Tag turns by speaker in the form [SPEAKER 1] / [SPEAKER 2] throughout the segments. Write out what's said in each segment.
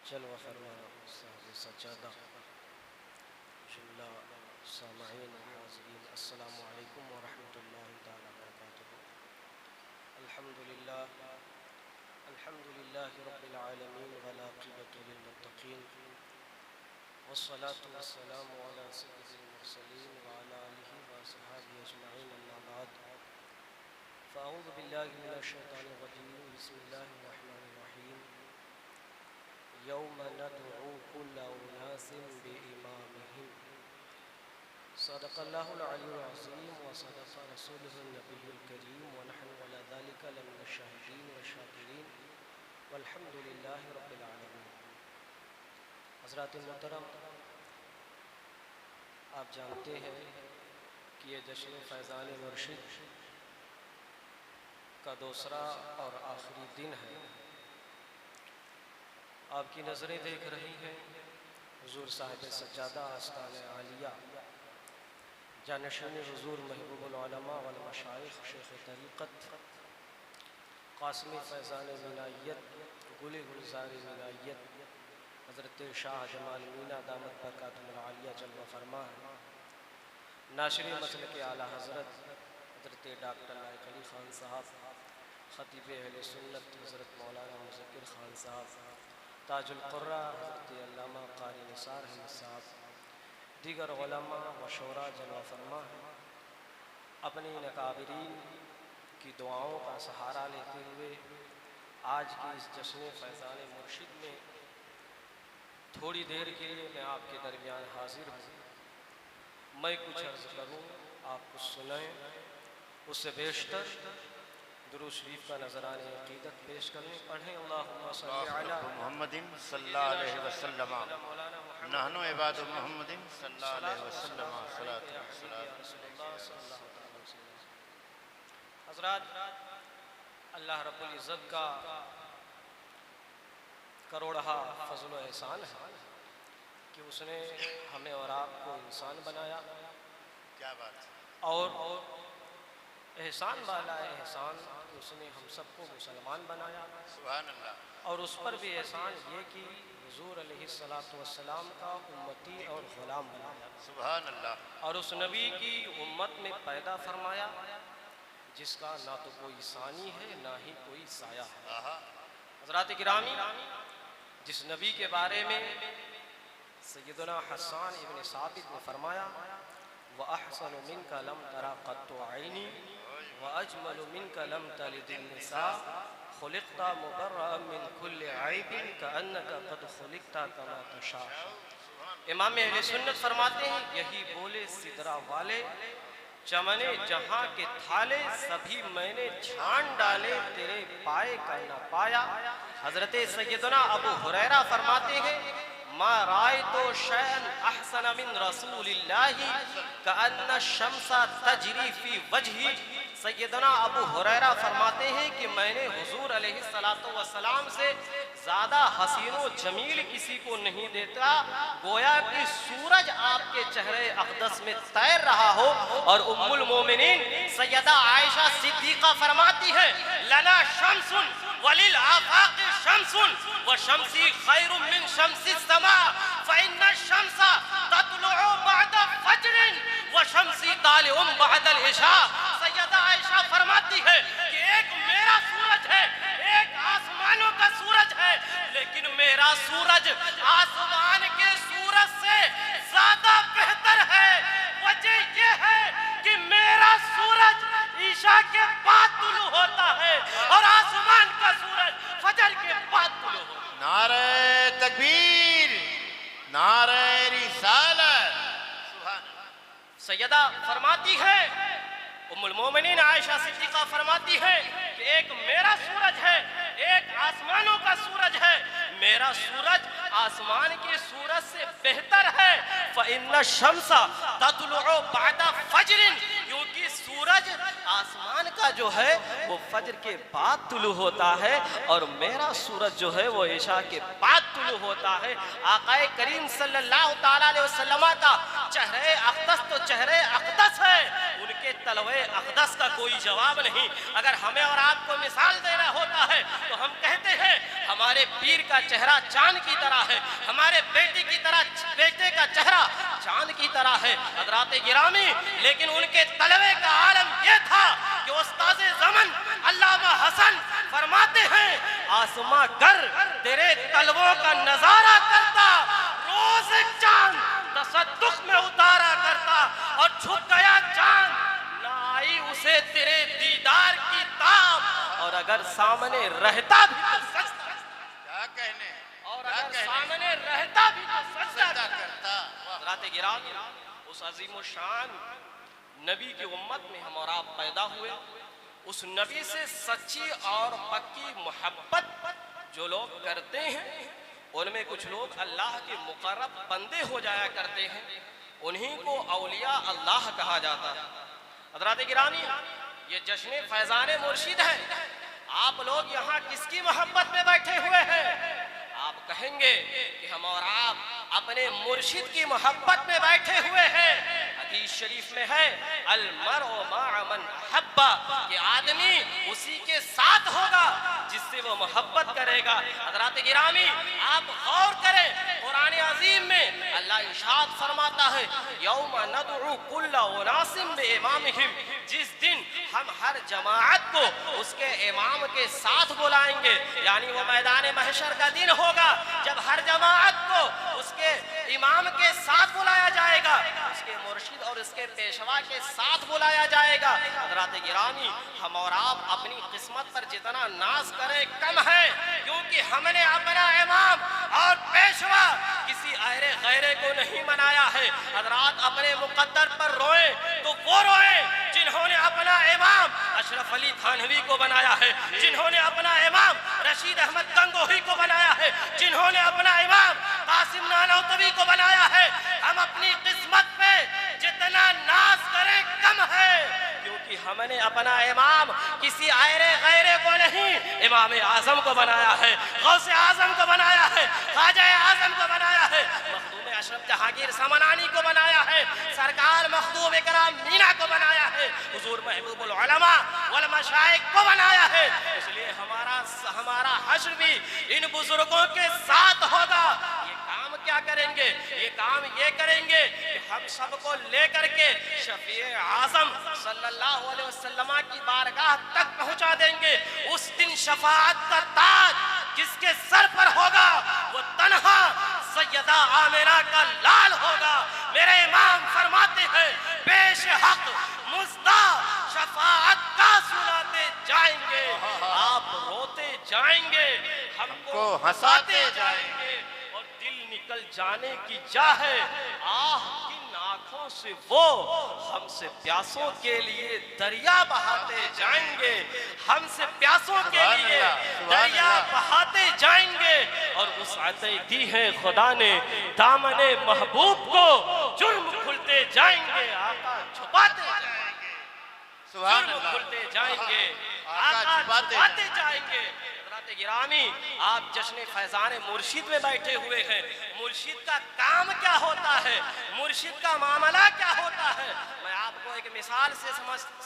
[SPEAKER 1] जलवा फरमा साहिब सज्जादा जुल्ला सामईन हाज़रीन अस्सलामु अलैकुम व रहमतुल्लाहि तआला व बरकातुहू। अल्हम्दुलिल्लाहि रब्बिल आलमीन वल आक़िबतु लिल मुत्तक़ीन वस्सलातु वस्सलामु अला सय्यिदिल मुरसलीन व अला आलिहि व अस्हाबिहि अजमईन अम्मा बाद फ़अऊज़ु बिल्लाहि मिनश शैतानिर रजीम बिस्मिल्लाहिर रहमानिर रहीम यौम नदउ कुल्ला उनासिन बिइमामिहिम सदक़ल्लाहुल अलियुल अज़ीम व सदक़ रसूलुहुन नबियुल करीम व नहनु अला ज़ालिका लमिनश शाहिदीन व शाकिरीन वल्हम्दुलिल्लाहि रब्बिल आलमीन। हज़रात मोहतरम, आप जानते हैं कि ये जश्न फैज़ान मुर्शिद का दूसरा और आखिरी दिन है। आपकी नज़रें देख रही हैं हुज़ूर साहिब सज्जादा आस्ताने आलिया जानशीन हुज़ूर महबूबुल उलमा वल मशाइख़ शेख़ तरीक़त क़ासिमी फ़ैज़ान विलायत गुल गुलज़ार विलायत हज़रत शाह जमाल मीना दामत बरकातुहुल आलिया जलवा फरमा है। नाशिरी मसलक आला हज़रत हज़रत डॉक्टर लायक अली ख़ान साहब, ख़तीब अहले सुन्नत हज़रत मौलाना मुज़क्किर ख़ान साहब, ताजुल क़ुर्रा हज़रत अल्लामा क़ारी निसार अहमद साहब, दीगर उलमा व शोरा जलवा फरमा है। अपनी नकाबिरीन की दुआओं का सहारा लेते हुए आज की इस जश्न फ़ैज़ान मुर्शिद में थोड़ी देर के लिए मैं आपके दरमियान हाजिर हूँ। मैं कुछ अर्ज़ करूँ, आप कुछ सुनाएँ, उससे बेशतर दुरूद शरीफ का नज़राने अक़ीदत पेश करें। पढ़ें अल्लाहुम्मा सल्लि अला
[SPEAKER 2] मुहम्मदिन सल्लल्लाहु अलैहि वसल्लम नहनु इबादु मुहम्मदिन सल्लल्लाहु अलैहि वसल्लम सलातु वस्सलाम।
[SPEAKER 1] हज़रात, अल्लाह रब्बुल इज़्ज़त का करोड़हा फज़ल व एहसान है कि उसने हमें और आपको इंसान बनाया।
[SPEAKER 2] क्या बात है।
[SPEAKER 1] और एहसान वाला एहसान कि उसने हम सबको मुसलमान बनाया।
[SPEAKER 2] सुभान अल्लाह।
[SPEAKER 1] और उस पर भी एहसान ये कि हुज़ूर अलैहिस्सलातु वस्सलाम का उम्मती और ग़ुलाम बनाया।
[SPEAKER 2] सुभान अल्लाह।
[SPEAKER 1] और उस नबी की उम्मत में पैदा फरमाया जिसका ना तो कोई सानी है ना ही कोई साया है। हज़रात गिरामी, जिस नबी के बारे में सैयदना हसन इब्न साबित ने फरमाया व अहसनु मिनका लम तरा क़त्तु ऐनी व अजमलु मिनका लम तलिदिन निसा खुलिक़ता मुबर्रअन मिन कुल्लि ऐबिन कअन्नका क़द खुलिक़ता कमा तशा। इमाम अहले सुन्नत फरमाते हैं, यही बोले सिदरा वाले चमने जहाँ के थाले सभी मैंने छान डाले तेरे पाए का न पाया। हज़रत सैयदना अबू हुरैरा फरमाते हैं, मा राय तो शैन अहसन मिन रसूलिल्लाहि कअन्न शम्सा तजरी फी वजही। सैयदना अबू हुरैरा फरमाते हैं कि मैंने हुजूर अलैहिस्सलातु वस्सलाम से ज़्यादा हसीनो जमील किसी को नहीं देता, गोया कि सूरज आपके चेहरे अक़दस में तैर रहा हो। और उम्मुल मोमिनीन सैयदा आयशा सिद्दीक़ा फरमाती है, लना शम्सुन वलिल आफाक़ शम्सुन व शम्सी खैरुम मिन शम्सिस समा फ़इन्न शम्सा ततलुउ बअदा फज्रिन व शम्सी तालिउम बअदल इशा। सैयदा आयशा फरमाती है कि एक मेरा सूरज है, एक आसमानों का सूरज है, लेकिन मेरा सूरज आसमान के सूरज से ज्यादा बेहतर है। वजह यह है कि मेरा सूरज ईशा के बाद तुलू होता है और आसमान का सूरज फजर के बाद तुलू होता है।
[SPEAKER 2] नारे तकबीर, नारे रिसालत। सुभान अल्लाह।
[SPEAKER 1] सैयदा फरमाती है, उम्मुल मोमिनीन आयशा सिद्दीक़ा फरमाती है कि एक मेरा सूरज है, एक आसमानों का सूरज है। मेरा सूरज आसमान के सूरज से बेहतर है। फ़इन्न शम्सा ततलुउ बअदा फज्रिन, क्योंकि सूरज आसमान का जो है वो फज्र के बाद तुलू होता है और मेरा सूरज जो है वो इशा के बाद तुलू होता है। आकाए करीम सल्लल्लाहु ताला अलैहि वसल्लम का चेहरे अक़दस तो चेहरे अक़दस है, उनके तलवे अक़दस का कोई जवाब नहीं। अगर हमें और आपको मिसाल देना होता है तो हम कहते हैं हमारे पीर का चेहरा चांद की तरह है, हमारे बेटे का चेहरा चांद की तरह है हज़रात गिरामी। लेकिन उनके तलवे का आलम यह था कि उस्ताद ज़मन अल्लामा हसन फरमाते हैं आसमां गर तेरे तलवों का नजारा करता, रोज चांद तसद्दुक में उतारा करता और छुप गया चांद, ना आई उसे तेरे दीदार की ताब, और अगर सामने रहता भी तो सजदा,
[SPEAKER 2] क्या कहने,
[SPEAKER 1] और अगर सामने रहता भी तो सजदा
[SPEAKER 2] करता।
[SPEAKER 1] हज़रात गिरामी, उस अजीम शान नबी की उम्मत में हम और आप पैदा हुए। उस नबी से सच्ची और पक्की मोहब्बत जो लोग करते हैं उनमें कुछ लोग अल्लाह के मुकर्रब बंदे हो जाया करते हैं, उन्हीं को औलिया अल्लाह कहा जाता है। हज़रात गिरामी, ये जश्न फैज़ान मुर्शिद है। आप लोग यहाँ किसकी मोहब्बत में बैठे हुए हैं? आप कहेंगे कि हम और आप अपने मुर्शिद की मोहब्बत में बैठे हुए हैं। हदीस शरीफ में है अल मरउ मअ मन अहब्बा, कि आदमी उसी के साथ होगा जिससे वो मोहब्बत करेगा। हज़रात गिरामी, आप गौर करें, कुरान अजीम में अल्लाह इरशाद फरमाता है यौमा नदउ कुल्ला उनासिम बिइमामिहिम, जिस दिन हम हर जमाअत को उसके इमाम के साथ बुलाएंगे, यानी वो मैदान महशर का दिन होगा जब हर जमाअत को उसके इमाम के साथ बुलाया जाएगा, उसके मुर्शिद और उसके पेशवा के साथ बुलाया जाएगा। हज़रात गिरामी, हम और आप अपनी किस्मत पर जितना नाज करें कम है, क्योंकि हमने अपना इमाम और पेशवा किसी अहरे गैरे को नहीं बनाया है। हज़रात अपने मुकद्दर पर रोए तो वो रोए जिन्होंने अपना इमाम अशरफ अली थानवी को बनाया है, जिन्होंने अपना इमाम रशीद अहमद गंगोही को बनाया है, जिन्होंने अपना इमाम कासिम नानौतवी को बनाया है। हम अपनी किस्मत पे जितना नाज करें कम है, क्योंकि हमने अपना इमाम किसी आयरे गैरे को नहीं, इमाम आजम को बनाया है, गौसे आजम को बनाया है, ख्वाजा आजम को बनाया है, मखदूम अशरफ जहांगीर समनानी को बनाया है, सरकार मखदूम इकराम मीना को बनाया है, हुजूर महबूबुल उलमा वल मशाइख को बनाया है। इसलिए हमारा हश्र भी इन बुजुर्गों के साथ होगा। ये काम क्या करेंगे? ये काम ये करेंगे कि हम सबको लेकर के शफीए आजम सल्लल्लाहु अलैहि वसल्लम की बारगाह तक पहुंचा देंगे। उस दिन शफाअत का ताज जिसके सर पर होगा वो तन्हा सैयदा आमिना का लाल होगा। मेरे इमाम फरमाते हैं पेश हक मुज़्दा शफाअत का सुनाते जाएंगे, आप रोते जाएंगे, हमको हंसाते जाएंगे, और दिल निकल जाने की चाहे आह किन आंखों से वो हमसे प्यासों के लिए दरिया बहाते जाएंगे, हमसे प्यासों के लिए दरिया बहाते जाएंगे। और उस आते दी है खुदा ने दामने महबूब को, जुर्म खुलते जाएंगे, आका छुपाते जाएंगे, जुर्म खुलते जाएंगे, आका छुपाते जाएंगे। गिरामी, आप जश्न फैजान मुर्शिद में बैठे हुए हैं। मुर्शिद का काम क्या होता है, मुर्शिद का मामला क्या होता है, मैं आपको एक मिसाल से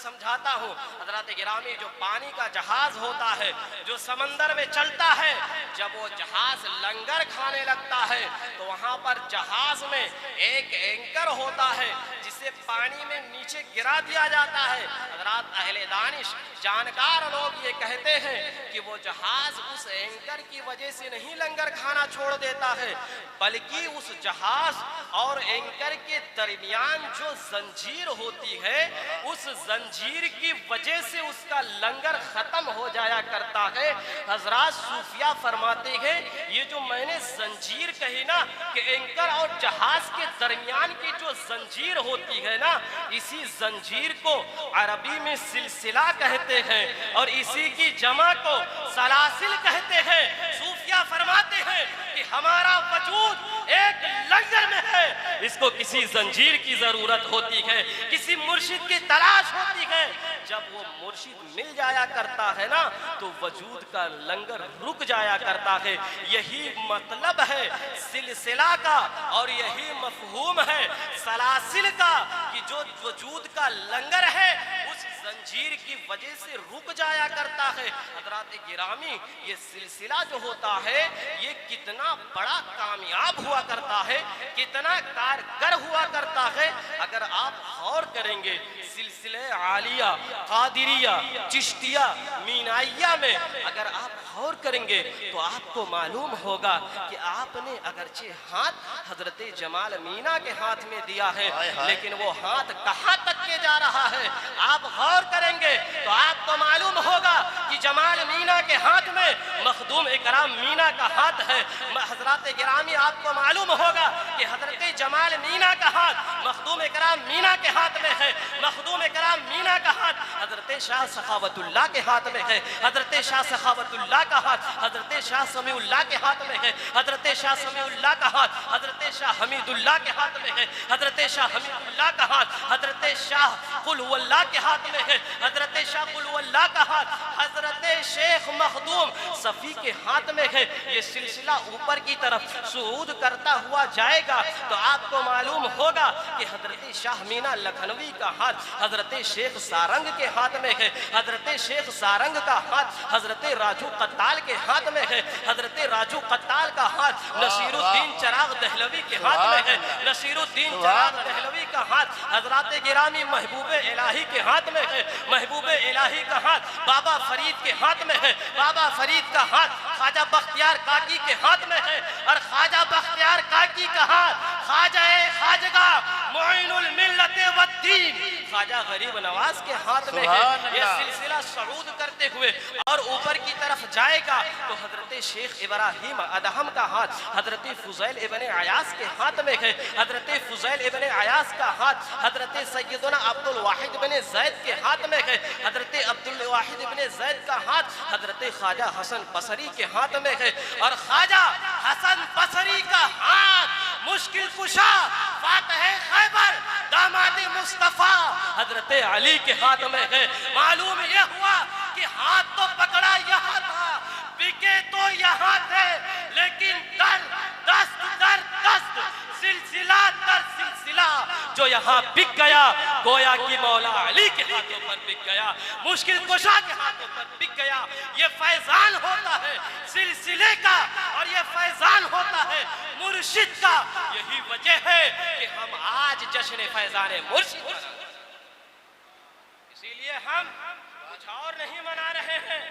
[SPEAKER 1] समझाता हूँ। हज़रात गिरामी, जो पानी का जहाज होता है जो समंदर में चलता है, जब वो जहाज लंगर खाने लगता है तो वहाँ पर जहाज में एक एंकर होता है जिसे पानी में नीचे गिरा दिया जाता है। हज़रात अहले दानिश जानकार लोग ये कहते हैं कि वो जहाज उस एंकर की वजह से नहीं लंगर खाना छोड़ देता है, बल्कि उस जहाज और एंकर के दरमियान जो जंजीर होती है, उस जंजीर की वजह से उसका लंगर खत्म हो जाया करता है। हजरात सूफिया फरमाते हैं ये जो मैंने जंजीर कही ना कि एंकर और जहाज के दरमियान की जो जंजीर होती है ना, इसी जंजीर को अरबी में सिलसिला कहते हैं और इसी की जमा को सलासिल कहते हैं। सूफिया सिलसिला फरमाते हैं कि हमारा वजूद एक लंगर में है, इसको किसी जंजीर की जरूरत होती है, किसी मुर्शिद की तलाश होती है। जब वो मुर्शिद मिल जाया करता है ना तो वजूद का लंगर रुक जाया करता है। यही मतलब है सिलसिला का और यही मफहूम है सलासिल का कि जो वजूद का लंगर है उस जंजीर की वजह से रुक जाया करता है। हज़रात गिरामी, ये सिलसिला जो होता है ये कितना बड़ा कामयाब हुआ करता है, कितना कारगर हुआ करता है। अगर आप गौर करेंगे सिलसिले आलिया, कादिरिया, चिश्तिया, मीनाइया में अगर आप गौर करेंगे तो आपको मालूम होगा कि आपने अगरचे हाथ हजरत जमाल मीना के हाथ में दिया है, लेकिन वो हाथ कहाँ तक के जा रहा है आप गौर करेंगे तो आपको मालूम होगा कि जमाल मीना के हाथ में मखदूम इकराम मीना का हाथ है। हजरत गिरामी, आपको मालूम होगा कि हजरत जमाल मीना का हाथ मखदूम इकराम मीना के हाथ में है। मखदूम इकराम मीना का हाथ हजरत शाह सखावतुल्लाह के हाथ में है। हजरत शाह सखावतुल्लाह का हाथ हजरत शाह समीउल्लाह के हाथ में है। हजरत शाह समीउल्लाह का हाथ हजरत शाह हमीदुल्लाह के हाथ में है। हजरत शाह हमीदुल्लाह का हाथ हजरत शाह कुल हुवल्लाह के हाथ में है। हजरत शाह कुल हुवल्लाह का हाथ हजरत शेख मखदूम सफ़ी के हाथ में है। ये सिलसिला ऊपर की तरफ सुऊद करता हुआ जाएगा तो आपको मालूम होगा कि हजरत शाह मीना लखनवी का हाथ हजरत शेख सारंग के हाथ में है। हजरत शेख सारंग का हाथ हजरत राजू कत्ताल के हाथ में है। हजरत राजू कत्ताल का हाथ नसीरुद्दीन चिराग दहलवी के हाथ में है। नसीरुद्दीन चिराग दहलवी का हाथ हजरत गिरामी महबूब इलाही के हाथ में है। महबूब इलाही का हाथ बाबा फरीद के हाथ में है। बाबा फरीद का हाथ ख्वाजा बख्तियार काकी के हाथ में है। और ख्वाजा बख्तियार काकी का हाथ ख्वाजा खाजगा मुइनुल मिल्लत वद्दीन ख्वाजा गरीब नवाज के हाथ में है। यह सिलसिला सऊद करते हुए और ऊपर की तरफ जाएगा तो हजरत शेख इब्राहिम अदहम का हाथ हजरत फुजैल इब्ने अयास के हाथ में है। हजरत फुजैल इब्ने अयास का हाथ हजरत सैयदना अब्दुल वाहिद इब्ने ज़ैद के हाथ में है। हजरत अब्दुल वाहिद इब्ने ज़ैद का हाथ हजरत ख्वाजा हसन बसरी के हाथ में है। और ख्वाजा हसन बसरी का हाथ मुश्किल कुशा फातह खैबर दामाद मुस्तफा हजरत अली के हाथ में है। मालूम यह हुआ कि हाथ तो पकड़ा यहाँ था, बिके तो यहाँ थे, लेकिन दर दस्त सिलसिला दर सिलसिला जो यहाँ बिक गया गोया की मौला अली के हाथों पर बिक गया, मुश्किल कुशा के हाथों पर बिक गया। ये फैजान होता है सिलसिले का और ये फैजान होता है मुर्शिद का। यही वजह है कि हम आज जश्न फैजान मुर्शिद, इसीलिए हम कुछ और नहीं मना रहे हैं,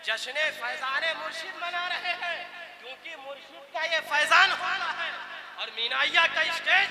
[SPEAKER 1] जश्न फैजान मुर्शिद मना रहे हैं, क्योंकि मुर्शिद का ये फैजान होना है। और मीनाइया का स्टेज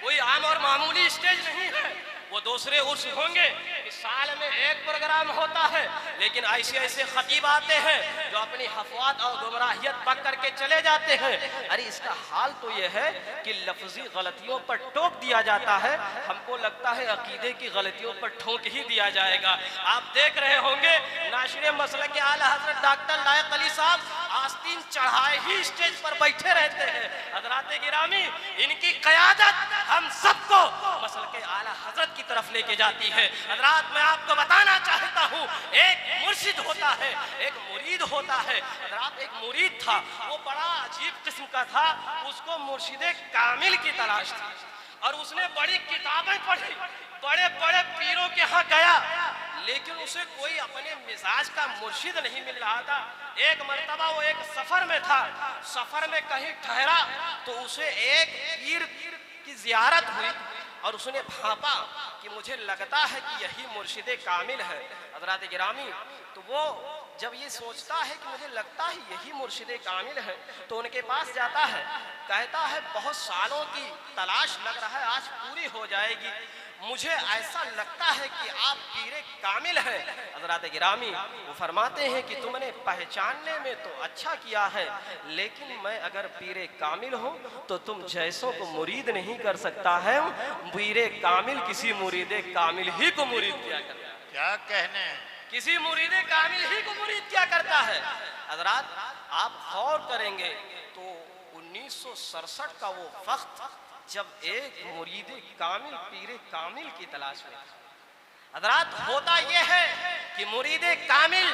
[SPEAKER 1] कोई आम और मामूली स्टेज नहीं है, वो दूसरे उर्स होंगे। इस साल में एक प्रोग्राम होता है, लेकिन ऐसे ऐसे खतीब आते हैं जो अपनी हफवात और गुमराहियत पक करके चले जाते हैं। अरे इसका हाल तो ये है कि लफ्जी गलतियों पर टोक दिया जाता है, हमको लगता है अकीदे की गलतियों पर ठोक ही दिया जाएगा। आप देख रहे होंगे नाशिर मसलक के आला हजरत डॉक्टर लायक अली साहब आस्तीन चढ़ाए ही स्टेज पर बैठे रहते हैं। हजरात गिरामी, इनकी क़यादत हम सबको मसल के आला हजरत की तरफ लेके जाती है। हजरात, मैं आपको बताना चाहता हूँ, एक मुर्शिद होता है, एक मुरीद होता है। हजरात, एक मुरीद था, वो बड़ा अजीब किस्म का था, उसको मुर्शिद कामिल की तलाश थी और उसने बड़ी किताबें पढ़ी, बड़े बड़े पीरों के यहाँ गया, लेकिन उसे कोई अपने मिजाज का मुर्शिद नहीं मिल रहा था। एक मर्तबा वो एक सफर में था, सफर में कहीं ठहरा तो उसे एक पीर की जियारत हुई और उसने भापा कि मुझे लगता है कि यही मुर्शिद कामिल है। हज़रात गिरामी, तो वो जब ये सोचता है कि मुझे लगता है यही मुर्शिद कामिल है, तो उनके पास जाता है, कहता है बहुत सालों की तलाश लग रहा है, आज पूरी हो जाएगी, मुझे ऐसा लगता है कि आप पीरे कामिल हैं। हज़रात गिरामी, वो फरमाते हैं कि तुमने पहचानने में तो अच्छा किया है, लेकिन मैं अगर पीरे कामिल हूँ तो तुम जैसों को मुरीद नहीं कर सकता है। पीरे कामिल किसी मुरीद कामिल ही को मुरीद किया करता है।
[SPEAKER 2] क्या कहने,
[SPEAKER 1] किसी मुरीद कामिल ही को मुरीद किया करता है। हज़रात, आप गौर करेंगे तो 1967 का वो वक्त जब एक मुरीद कामिल पीरे कामिल की तलाश में था। हज़रात, होता यह है कि मुरीद कामिल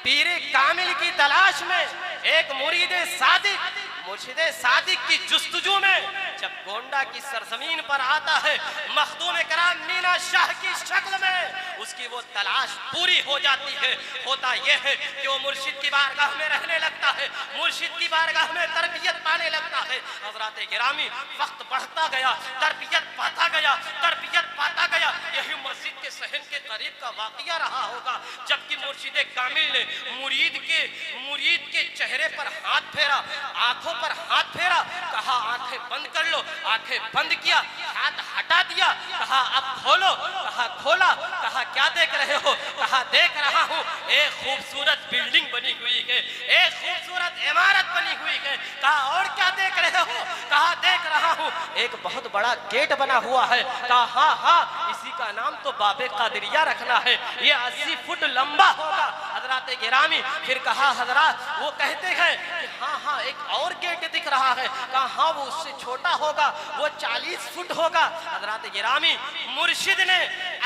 [SPEAKER 1] पीरे कामिल की तलाश में, एक मुरीद सादिक मुर्शिद सादिक की जुस्तजू में जब गोंडा की सरजमीन पर आता है, मखदूम कराम मीना शाह की शक्ल में उसकी वो तलाश पूरी हो जाती है। होता यह है कि वो मुर्शिद की बारगाह में रहने लगता है, मुर्शिद की बारगाह में तरबियत पाने लगता है। हज़रात गिरामी, वक्त बढ़ता गया, तरबियत पाता गया, तरबियत पाता गया। यही मस्जिद के सहन के करीब का वाक़िया रहा होगा, जबकि मुर्शिद कामिल ने मुरीद के चेहरे पर हाथ फेरा, आंखों पर हाथ फेरा, कहा आंखें बंद कर लो, आंखें बंद किया, हाथ हटा दिया, कहा अब खोलो, कहा खोला, कहा क्या देख रहे हो, कहा देख रहा हूँ एक खूबसूरत बिल्डिंग बनी हुई है, एक खूबसूरत इमारत बनी हुई है। कहा और क्या देख रहे हो, कहा देख रहा हूँ एक बहुत बड़ा गेट बना हुआ है। कहा हाँ हाँ, इसी का नाम तो बाबे कादिरिया रखना है, ये 80 फुट लंबा होगा। हजरात गिरामी, फिर कहा हजरात वो कहते हैं कि हाँ हाँ एक और गेट दिख रहा है। कहा हाँ वो उससे छोटा होगा, वो 40 फुट होगा। हजरात गिरामी, मुर्शिद ने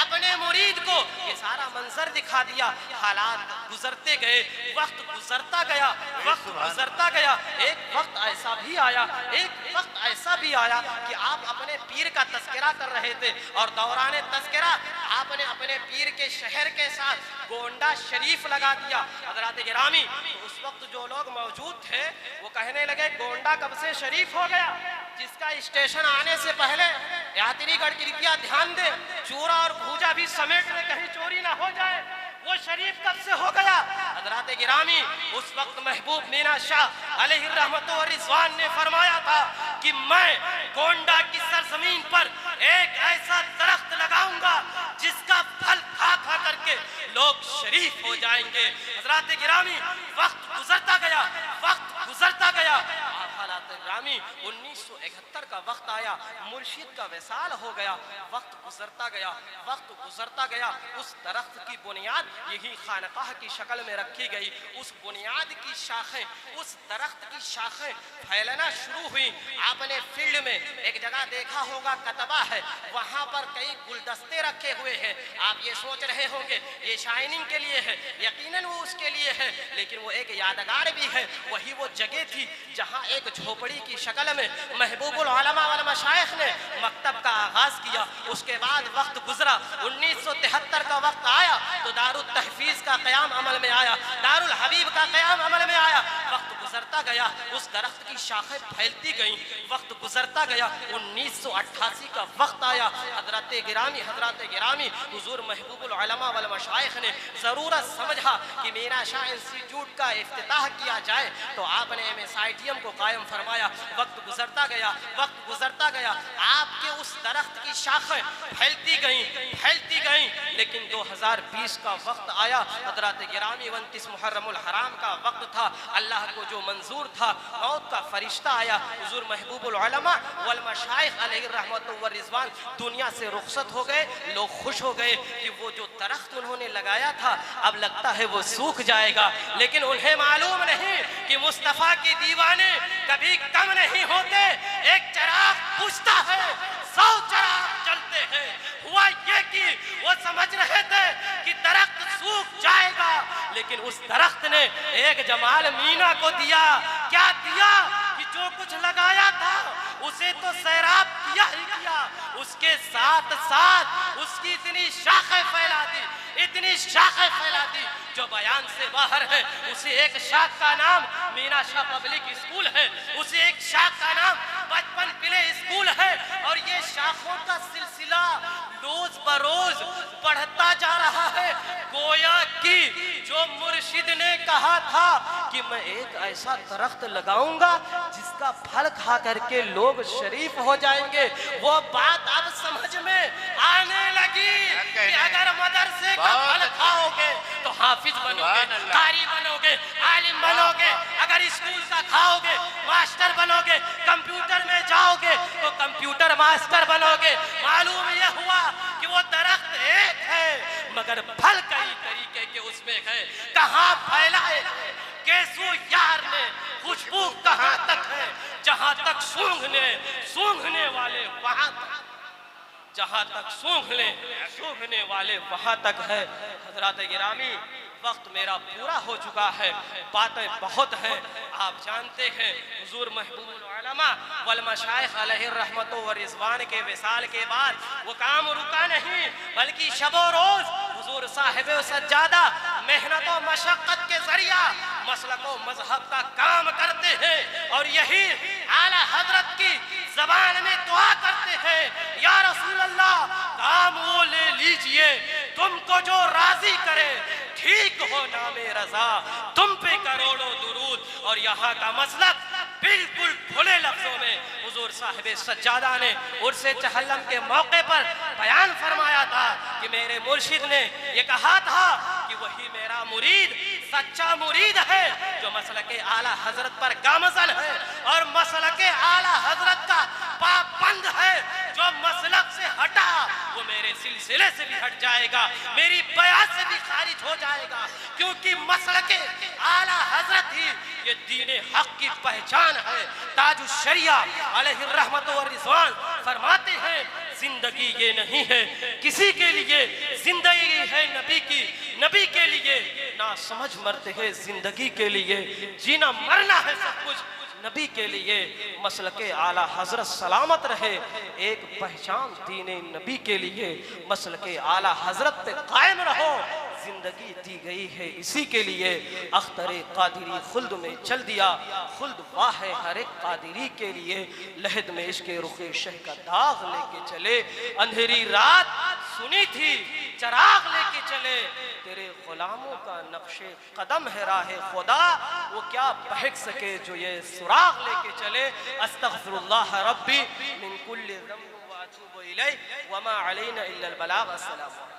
[SPEAKER 1] अपने मुरीद को ये सारा मंजर दिखा दिया। हालात गुजरते गए, वक्त गुजरता गया, वक्त गुजरता गया। एक वक्त ऐसा भी आया, एक वक्त ऐसा भी आया कि आप अपने पीर का तस्करा कर रहे थे और दौरान तस्करा आपने अपने पीर के शहर के साथ गोंडा शरीफ लगा दिया। हजरात गिरामी, तो उस वक्त जो लोग मौजूद थे वो कहने लगे गोंडा कब से शरीफ हो गया, जिसका स्टेशन आने से पहले यात्रीगढ़ कृपया ध्यान दे, चूरा और भूजा भी समेट में कहीं चोरी ना हो जाए, वो शरीफ कब से हो गया। हजरात गिरामी, उस वक्त महबूब मीना शाह अलैहि रहमतो व रिज़वान ने फरमाया था कि मैं गोंडा की सरजमीन पर एक ऐसा दरख्त लगाऊंगा जिसका फल खा खा करके लोग शरीफ हो जाएंगे। हजरात गिरामी, वक्त गुजरता गया, वक्त गुजरता गया। हालात गिरामी, 1971 का वक्त आया, मुर्शिद का विसाल हो गया। वक्त गुजरता गया, वक्त गुजरता गया। उस दरख्त की बुनियाद यही खानकाह की शक्ल में रखी गई। उस बुनियाद की शाखें, उस दरख्त की शाखें फैलना शुरू हुई। आपने फील्ड में एक जगह देखा होगा, कतबा है, वहां पर कई गुलदस्ते रखे हुए हैं। आप ये सोच रहे होंगे ये शाइनिंग के लिए है, यकीनन वो उसके लिए है, लेकिन वो एक यादगार भी है। वही वो जगह थी जहां एक झोपड़ी की शक्ल में महबूबुल उलमा वल मशाइख ने मकतब का आगाज किया। उसके बाद वक्त गुजरा, 1973 का वक्त आया तो दारुल तहफीज का क़याम अमल में आया, दारुल हबीब का क़याम अमल में आया। वक्त गुजरता गया, उस दरख्त की शाखें फैलती गईं। वक्त गुजरता गया, 1988 का वक्त आया। हजरत गिरामी हुजूर महबूबुल उलमा वल मशाइख ने ज़रूरत समझा कि मीना शाह इंस्टीट्यूट का इफ्तिताह किया जाए, तो आपने MSITM को कायम फरमाया। वक्त गुजरता गया, वक्त गुजरता गया, आपके उस दरख्त की शाखें फैलती गईं, लेकिन 2020 का वक्त आया। हजरत गिरामी, 29 मुहर्रमुल हराम का वक्त था। अल्लाह को जो मंजूर था, मौत का फरिश्ता आया। हुजूर महबूबुल उलमा वल मशाइख अलैहि रहमतु व रिज़वान दुनिया से रुखसत हो गए। लोग खुश हो गए कि वो जो दरख्त उन्होंने लगाया था अब लगता है वो सूख जाएगा, लेकिन उन्हें मालूम नहीं कि मुस्तफ़ा के दीवाने कभी कम नहीं होते। एक चिराग बुझता है, 100 चिराग जलते हैं। हुआ ये कि वो समझ रहे थे कि दरख्त सूख जाएगा, लेकिन उस दरख्त ने एक जमाल मीना को दिया। क्या दिया कि जो कुछ लगाया था उसे तो सैराब किया ही किया, उसके साथ साथ उसकी इतनी शाखें फैला दी, इतनी शाखें फैला दी जो बयान से बाहर है। उसे एक शाख का नाम मीना शाह पब्लिक स्कूल है, उसे एक शाख का नाम बचपन प्ले स्कूल है, और ये शाखों का सिलसिला रोज बरोज बढ़ता जा रहा है। गोया कि जो मुर्शिद ने कहा था कि मैं एक ऐसा दरख्त लगाऊंगा जिसका फल खा करके लोग शरीफ हो जाएंगे, वो बात अब समझ में आने लगी कि अगर मदरसे का फल खाओगे तो हाफिज बनोगे, कारी बनोगे, आलिम बनोगे। अगर स्कूल का खाओगे मास्टर बनोगे, कंप्यूटर में जाओगे तो कंप्यूटर मास्टर बनोगे। मालूम यह हुआ कि वो दरख्त एक है मगर फल कई तरीके के उसमें है। कहाँ फैला है, कैसो यार ने खुशबू कहाँ तक है, जहां तक सूंघने वाले वहां तक, जहां तक सूंघने वाले वहां तक है। हजरात गिरामी, वक्त मेरा पूरा हो चुका है, बातें बहुत हैं। आप जानते हैं हुजूर महबूबुल उलमा वल मशाइख अलैहि रहमतो व रिज़वान के विसाल के बाद वो काम रुका नहीं, बल्कि शबो रोज हुजूर साहिब सज्जादा मेहनत और मशक्कत के जरिया मसलक व मजहब का काम करते हैं और यही आला हजरत की जबान में दुआ करते हैं, या रसूल अल्लाह काम वो ले लीजिए तुमको जो राजी करे, ठीक हो नामे रजा, तुम पे करोड़ों दुरूद। और यहाँ का मसलक बिल्कुल खुले लफ्जों में हुजूर साहिब सज्जादा ने उर्से चहल्लम के मौके पर बयान फरमाया था कि मेरे मुर्शिद ने ये कहा था कि वही मेरा मुरीद सच्चा मुरीद है जो मसलके आला हजरत पर गामजन है और मसलके आला हजरत का पाबंद है। जो मसलक से हटा वो मेरे सिलसिले से भी हट जाएगा, मेरी बयात से भी खारिज हो जाएगा, क्योंकि मसलके आला हजरत ही ये दीने हक की पहचान है। ताजुश शरिया अलैहि रहमतो व रिज़वान फरमाते हैं जिंदगी ये नहीं है किसी के लिए, जिंदगी है नबी की, नबी के लिए ना समझ मरते हैं, जिंदगी के लिए जीना मरना है सब कुछ नबी के लिए। मसलके आला हजरत सलामत रहे, एक पहचान दीने नबी के लिए, मसलके आला हजरत पे कायम रहो, जिंदगी दी गई है इसी के लिए। अख्तरे कादिरी खुल्द में चल दिया, खुल्द वाह है हर एक कादिरी के लिए। लहद में इसके रुखे शह का दाग लेके चले, अंधेरी रात सुनी थी चराग लेके चले, तेरे गुलामों का नक्शे कदम है राहे खुदा, वो क्या बहक सके जो ये सुराग लेके चले। अस्तगफिरुल्लाह रब्बी मिन कुल्लि ज़ंब व अतूबु इलैह व मा अलैना इल्ला अल बलाग। अस्सलाम।